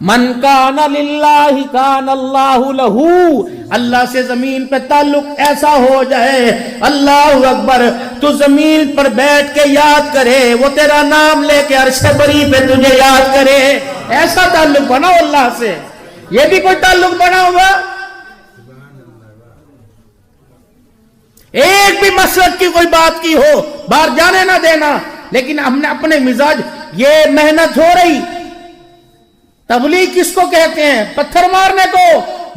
من کان للہ کان اللہ لہو، اللہ سے زمین پہ تعلق ایسا ہو جائے، اللہ اکبر، تو زمین پر بیٹھ کے یاد کرے، وہ تیرا نام لے کے عرش بری پہ تجھے یاد کرے، ایسا تعلق بناؤ اللہ سے۔ یہ بھی کوئی تعلق بنا ہوا؟ ایک بھی مسلک کی کوئی بات کی ہو باہر جانے نہ دینا، لیکن ہم نے اپنے مزاج، یہ محنت ہو رہی، تبلیغ کس کو کہتے ہیں؟ پتھر مارنے کو،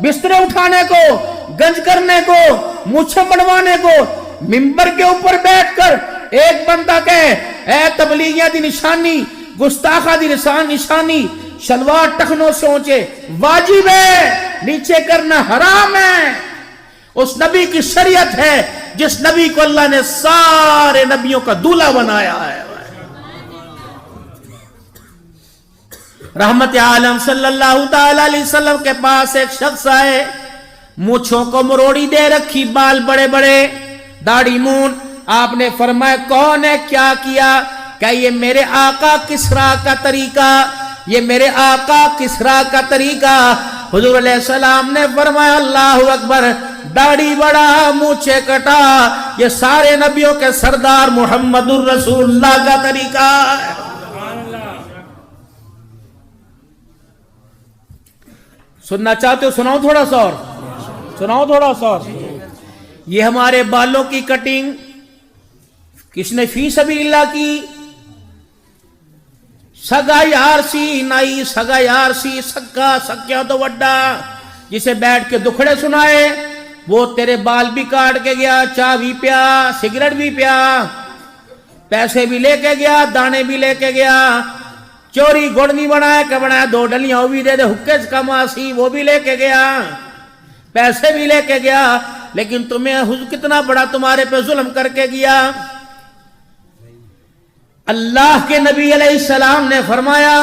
بسترے اٹھانے کو، گنج کرنے کو، مونچھیں بڑھوانے کو، ممبر کے اوپر بیٹھ کر ایک بندہ کہے اے تبلیغیاں دی نشانی، گستاخہ دی نشانی، شلوار ٹخنوں سے اونچے، واجب ہے، نیچے کرنا حرام ہے۔ اس نبی کی شریعت ہے جس نبی کو اللہ نے سارے نبیوں کا دولہا بنایا ہے۔ رحمت عالم صلی اللہ تعالی علیہ وسلم کے پاس ایک شخص آئے، مونچھوں کو مروڑی دے رکھی، بال بڑے بڑے، داڑھی مون۔ آپ نے فرمایا کون ہے، کیا کیا؟ کہ یہ میرے آقا کسریٰ کا طریقہ، یہ میرے آقا کسریٰ کا طریقہ۔ حضور علیہ السلام نے فرمایا اللہ اکبر، داڑھی بڑا، مونچھیں کٹا، یہ سارے نبیوں کے سردار محمد الرسول اللہ کا طریقہ ہے۔ سننا چاہتے ہو؟ سناؤ تھوڑا سا اور، سناؤ تھوڑا سا اور۔ یہ ہمارے بالوں کی کٹنگ کس نے فی سبیل اللہ کی؟ سگا یار سی نائی، سگا یار سی سکا سکیا تو وڈا، جسے بیٹھ کے دکھڑے سنائے، وہ تیرے بال بھی کاٹ کے گیا، چاہ بھی پیا، سگریٹ بھی پیا، پیسے بھی لے کے گیا، دانے بھی لے کے گیا، چوری گڑ نہیں بنایا کہ بنایا، 2 ڈلیاں وہ بھی دے دے، حکے کماسی وہ بھی لے کے گیا، پیسے بھی لے کے گیا، لیکن تمہیں کتنا بڑا تمہارے پہ ظلم کر کے گیا۔ اللہ کے نبی علیہ السلام نے فرمایا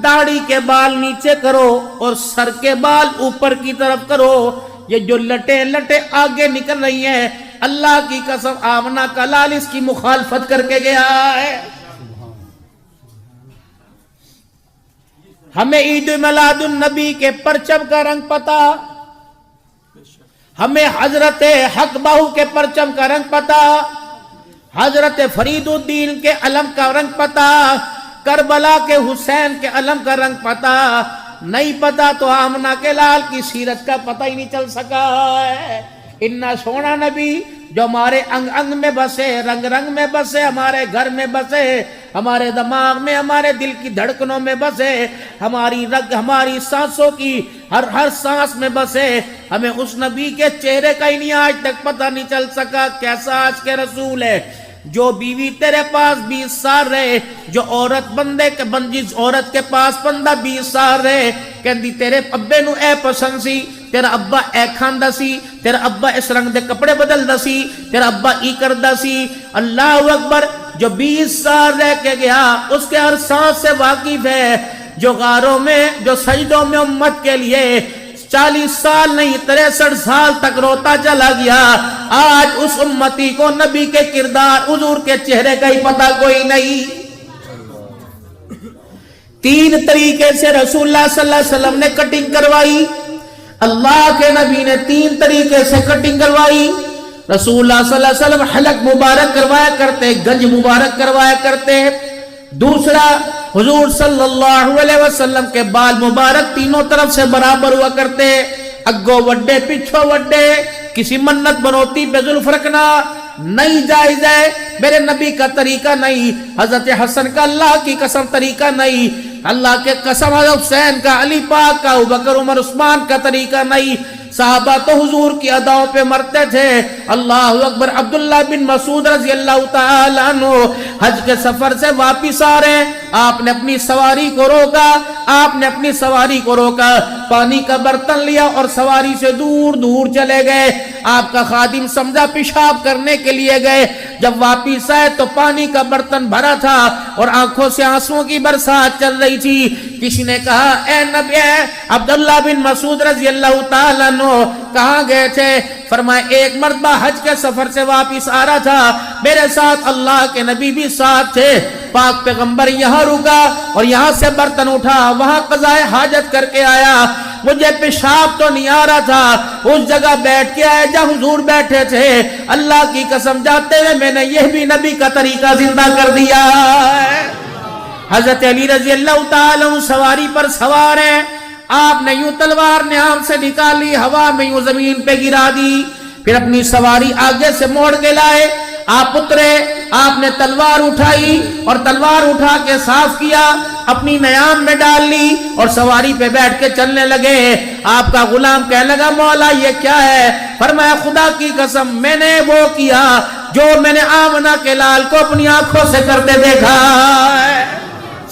داڑھی کے بال نیچے کرو اور سر کے بال اوپر کی طرف کرو۔ یہ جو لٹے آگے نکل رہی ہیں، اللہ کی قسم آمنہ کا لال اس کی مخالفت کر کے گیا ہے۔ ہمیں عید میلاد النبی کے پرچم کا رنگ پتا، ہمیں حضرت حق بہو کے پرچم کا رنگ پتا، حضرت فرید الدین کے علم کا رنگ پتا، کربلا کے حسین کے علم کا رنگ پتا نہیں پتا، تو آمنہ کے لال کی سیرت کا پتہ ہی نہیں چل سکا ہے۔ اتنا سونا نبی جو ہمارے انگ انگ میں بسے، رنگ رنگ میں بسے، ہمارے گھر میں بسے، ہمارے دماغ میں، ہمارے دل کی دھڑکنوں میں بسے، ہماری رگ، ہماری سانسوں کی ہر سانس میں بسے، ہمیں اس نبی کے چہرے کا ہی نہیں آج تک پتہ نہیں چل سکا کیسا آج کے رسول ہے۔ جو بیوی تیرے پاس 20 سال رہے، جو عورت جس عورت کے پاس بندہ 20 سال رہے، کہندی تیرے ابے نو اے پسند سی، تیرا ابا اے کھاندا سی، تیرا ابا اس رنگ دے کپڑے بدلدا سی، تیرا ابا ای کردا سی۔ اللہ اکبر، جو 20 سال رہ کے گیا اس کے ہر سانس سے واقف ہے، جو غاروں میں، جو سجدوں میں امت کے لیے 40 سال نہیں 63 سال تک روتا چلا گیا، آج اس امتی کو نبی کے کردار، حضور کے چہرے کا ہی پتہ کوئی نہیں۔ 3 طریقے سے رسول اللہ صلی اللہ علیہ وسلم نے کٹنگ کروائی، اللہ کے نبی نے 3 طریقے سے کٹنگ کروائی۔ رسول اللہ صلی اللہ علیہ وسلم حلق مبارک کروایا کرتے، گنج مبارک کروایا کرتے۔ دوسرا، حضور صلی اللہ علیہ وسلم کے بال مبارک تینوں طرف سے برابر ہوا کرتے، اگو وڈے پچھو وڈے، کسی منت بنوتی پہ زلف رکھنا نہیں جائز ہے، میرے نبی کا طریقہ نہیں، حضرت حسن کا اللہ کی قسم طریقہ نہیں، اللہ کے قسم حضرت حسین کا، علی پاک کا، ابوبکر عمر عثمان کا طریقہ نہیں۔ صحابہ تو حضور کی اداؤں پہ مرتے تھے۔ اللہ اکبر، عبداللہ بن مسعود رضی اللہ تعالیٰ عنہ حج کے سفر سے واپس آ رہے ہیں، آپ نے اپنی سواری کو روکا، پانی کا برتن لیا اور سواری سے دور دور چلے گئے۔ آپ کا خادم سمجھا پیشاب کرنے کے لیے گئے، جب واپس آئے تو پانی کا برتن بھرا تھا اور آنکھوں سے آنسوؤں کی برسات چل رہی تھی۔ کسی نے کہا اے نبی، عبداللہ بن مسعود رضی اللہ تعالیٰ عنہ کہاں گئے تھے؟ فرمائے ایک مرتبہ حج کے سفر سے واپس آ رہا تھا، میرے ساتھ اللہ کے نبی بھی ساتھ تھے، پاک پیغمبر یہاں رکا اور یہاں سے برتن اٹھا وہاں قضائے حاجت کر کے آیا. مجھے پیشاب تو نہیں آ رہا تھا, اس جگہ بیٹھ کے آیا جہاں حضور بیٹھے تھے. اللہ کی قسم جاتے ہوئے میں نے یہ بھی نبی کا طریقہ زندہ کر دیا ہے. حضرت علی رضی اللہ تعالیٰ عنہ سواری پر سوار ہیں, آپ نے یوں تلوار نیام سے نکالی, ہوا میں یوں زمین پہ گرا دی, پھر اپنی سواری آگے سے موڑ کے لائے. آپ اترے, آپ نے تلوار اٹھائی اور تلوار اٹھا کے صاف کیا, اپنی نیام میں ڈال لی اور سواری پہ بیٹھ کے چلنے لگے. آپ کا غلام کہنے لگا مولا یہ کیا ہے؟ فرمایا خدا کی قسم میں نے وہ کیا جو میں نے آمنہ کے لال کو اپنی آنکھوں سے کرتے دیکھا ہے.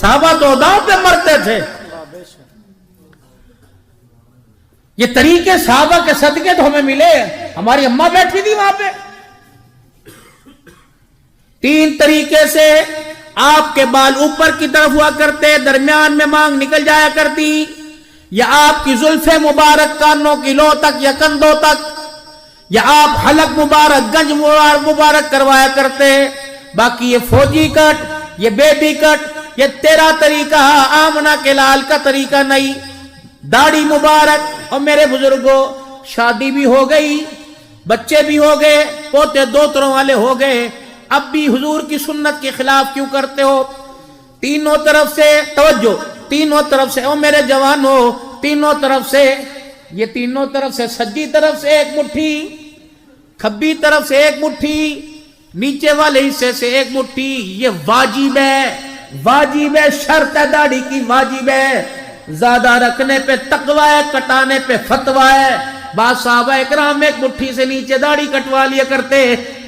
صحابہ تو داؤں پہ مرتے تھے. یہ طریقے صحابہ کے صدقے تو ہمیں ملے. ہماری اماں بیٹھی تھی وہاں پہ, 3 طریقے سے آپ کے بال اوپر کی طرف ہوا کرتے, درمیان میں مانگ نکل جایا کرتی, یا آپ کی زلفیں مبارک کانوں کی لو تک یا کندھوں تک, یا آپ حلق مبارک گنج مبارک کروایا کرتے. باقی یہ فوجی کٹ, یہ بیبی کٹ, یہ تیرا طریقہ, آمنہ کے لال کا طریقہ نہیں. داڑھی مبارک. اور میرے بزرگوں شادی بھی ہو گئی, بچے بھی ہو گئے, پوتے دوتروں والے ہو گئے, اب بھی حضور کی سنت کے خلاف کیوں کرتے ہو؟ تینوں طرف سے توجہ, تینوں طرف سے, او میرے جوانوں, تینوں طرف سے, یہ تینوں طرف سے, سجی طرف سے ایک مٹھی, کھبی طرف سے ایک مٹھی, نیچے والے حصے سے ایک مٹھی. یہ واجب ہے, واجب ہے, شرط ہے داڑھی کی, واجب ہے. زیادہ رکھنے پہ تقوی ہے, کٹانے پہ فتوی ہے. بعض صحابہ اکرام ایک مٹھی سے نیچے داڑھی کٹوا لیا کرتے,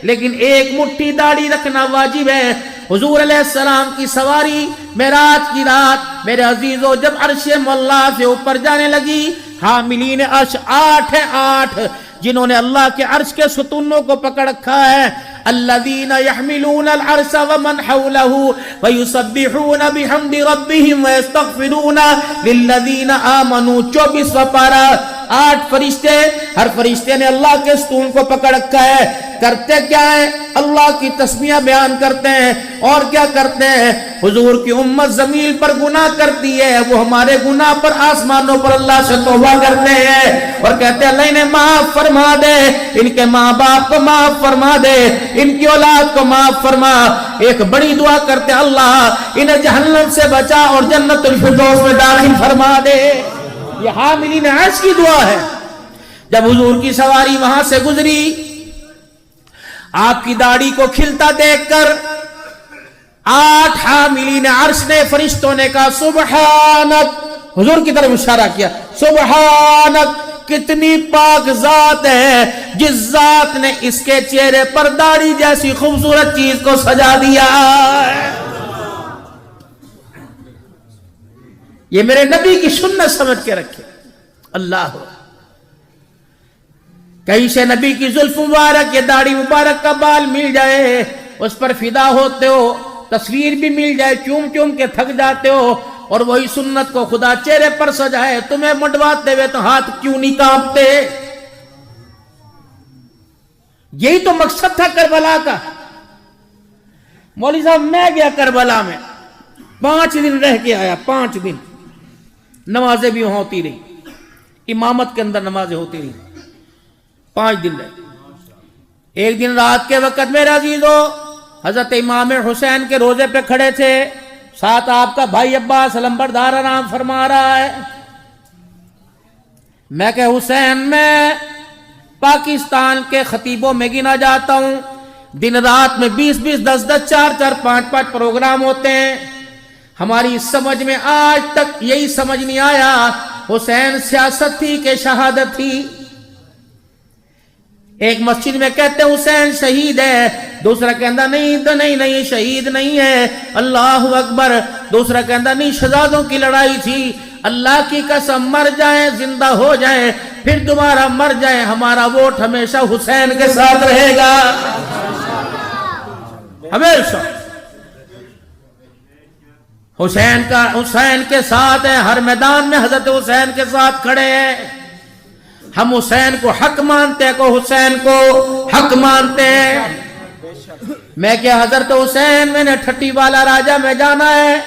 لیکن ایک مٹھی داڑھی رکھنا واجب ہے. حضور علیہ السلام کی سواری معراج کی رات میرے عزیزو جب عرش مولا سے اوپر جانے لگی, حاملین عرش 8 ہیں, 8 جنہوں نے اللہ کے عرش کے ستونوں کو پکڑ رکھا ہے. الذين يحملون العرش ومن حوله ويسبحون بحمد ربهم ويستغفرون للذين آمنوا. 24واں پارہ, 8 فرشتے, ہر فرشتے نے اللہ کے ستون کو پکڑ رکھا ہے. کرتے کیا ہیں؟ اللہ کی تسبیح بیان کرتے ہیں. اور کیا کرتے ہیں؟ حضور کی امت زمین پر گناہ کرتی ہے, وہ ہمارے گناہ پر آسمانوں پر اللہ سے توبہ کرتے ہیں اور کہتے ہیں اللہ انہیں معاف فرما دے, ان کے ماں باپ کو معاف فرما دے, ان کی اولاد کو معاف فرما. ایک بڑی دعا کرتے اللہ انہیں جہنم سے بچا اور جنت الفردوس میں داخل فرما دے. یہ حاملین عرش کی دعا ہے. جب حضور کی سواری وہاں سے گزری, آپ کی داڑھی کو کھلتا دیکھ کر 8 حاملین عرش نے, فرشتوں نے کہا سبحانک, حضور کی طرف اشارہ کیا, سبحانک, کتنی پاک ذات ہے جس ذات نے اس کے چہرے پر داڑھی جیسی خوبصورت چیز کو سجا دیا. یہ میرے نبی کی سنت سمجھ کے رکھے. اللہ کہیں سے نبی کی زلف مبارک یا داڑھی مبارک کا بال مل جائے, اس پر فدا ہوتے ہو, تصویر بھی مل جائے, چوم چوم کے تھک جاتے ہو, اور وہی سنت کو خدا چہرے پر سجائے, تمہیں منڈواتے ہوئے تو ہاتھ کیوں نہیں کانپتے؟ یہی تو مقصد تھا کربلا کا. مولوی صاحب میں گیا کربلا میں, 5 دن رہ کے آیا, 5 دن نمازیں بھی ہوتی رہی, امامت کے اندر نمازیں ہوتی رہی, 5 دن رہے. ایک دن رات کے وقت میرے عزیزو حضرت امام حسین کے روزے پہ کھڑے تھے, ساتھ آپ کا بھائی عباس علمبردار آرام فرما رہا ہے. میں کہ حسین میں پاکستان کے خطیبوں میں گنا جاتا ہوں, دن رات میں 20-20, 10-10, 4-4, 5-5 پروگرام ہوتے ہیں. ہماری سمجھ میں آج تک یہی سمجھ نہیں آیا حسین سیاست تھی کہ شہادت تھی. ایک مسجد میں کہتے ہیں حسین شہید ہے, دوسرا کہتا نہیں شہید نہیں ہے, اللہ اکبر. دوسرا کہتا نہیں شہزادوں کی لڑائی تھی. اللہ کی قسم مر جائیں زندہ ہو جائیں پھر دوبارہ مر جائیں, ہمارا ووٹ ہمیشہ حسین کے ساتھ رہے گا, ہمیشہ حسین کے ساتھ ہے. ہر میدان میں حضرت حسین کے ساتھ کھڑے ہیں. ہم حسین کو حق مانتے ہیں, کو حسین کو حق مانتے ہیں. میں کہ حضرت حسین میں نے ٹھٹی والا راجہ میں جانا ہے،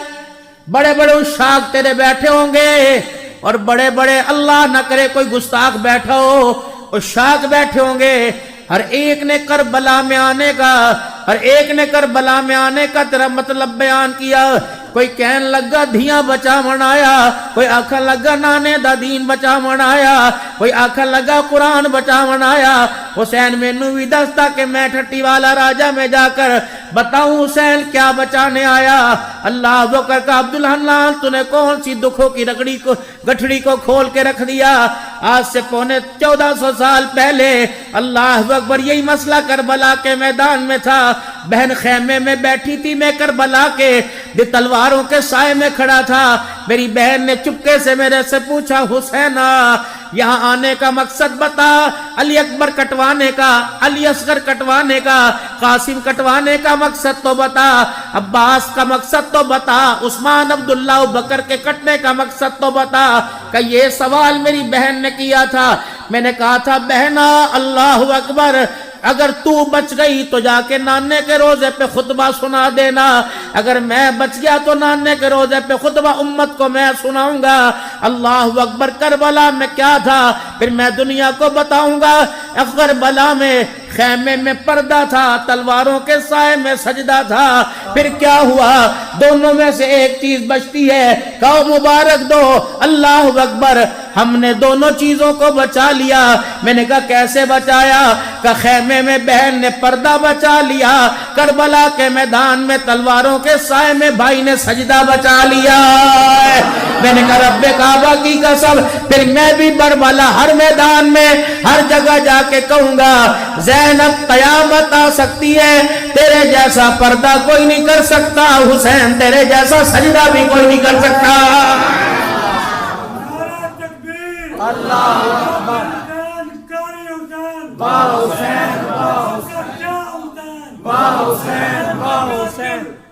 بڑے بڑے اشاق تیرے بیٹھے ہوں گے اور بڑے بڑے اللہ نہ کرے کوئی گستاخ بیٹھا ہو، اشاق بیٹھے ہوں گے، ہر ایک نے کربلا میں آنے کا، ہر ایک نے کربلا میں آنے کا تیرا مطلب بیان کیا۔ کوئی کہن لگا دھیاں بچا منایا، کوئی آکھا لگا نانے دا دین بچا منایا، کوئی آکھا لگا قرآن بچا منایا۔ حسین میں نو بھی دستا کہ میں ٹھٹی والا راجہ میں جا کر بتاؤں حسین کیا بچانے آیا۔ اللہ اکبر کا عبدالحنان تو نے کون سی دکھوں کی گٹھڑی کو کھول کے رکھ دیا۔ آج سے پونے 1400 سال پہلے اللہ اکبر یہی مسئلہ کربلا کے میدان میں تھا۔ بہن خیمے میں بیٹھی تھی، میں کربلا کے تلواروں کے سائے میں کھڑا تھا۔ میری بہن نے چپکے سے میرے سے پوچھا حسین یہاں آنے کا مقصد بتا، علی اکبر کٹوانے کا، علی اصغر کٹوانے کا، قاسم کٹوانے کا مقصد تو بتا، عباس کا مقصد تو بتا، عثمان عبداللہ بکر کے کٹنے کا مقصد تو بتا۔ کہ یہ سوال میری بہن نے کیا تھا۔ میں نے کہا تھا بہنا اللہ اکبر، اگر تو بچ گئی تو جا کے نانے کے روزے پہ خطبہ سنا دینا، اگر میں بچ گیا تو نانے کے روزے پہ خطبہ امت کو میں سناؤں گا۔ اللہ اکبر، کربلا میں کیا تھا پھر میں دنیا کو بتاؤں گا۔ کربلا میں خیمے میں پردہ تھا، تلواروں کے سائے میں سجدہ تھا۔ پھر کیا ہوا؟ دونوں میں سے ایک چیز بچتی ہے، کہو مبارک دو اللہ اکبر، ہم نے دونوں چیزوں کو بچا لیا۔ میں نے کہا کیسے بچایا؟ کہ خیمے میں بہن نے پردہ بچا لیا، کربلا کے میدان میں تلواروں کے سائے میں بھائی نے سجدہ بچا لیا۔ میں نے کہا رب کعبہ کی قسم، پھر میں بھی کربلا ہر میدان میں ہر جگہ جا کے کہوں گا زینب قیامت آ سکتی ہے، تیرے جیسا پردہ کوئی نہیں کر سکتا، حسین تیرے جیسا سجدہ بھی کوئی نہیں کر سکتا۔ اللہ اکبر، واہ حسین، واہ حسین، واہ حسین، واہ حسین۔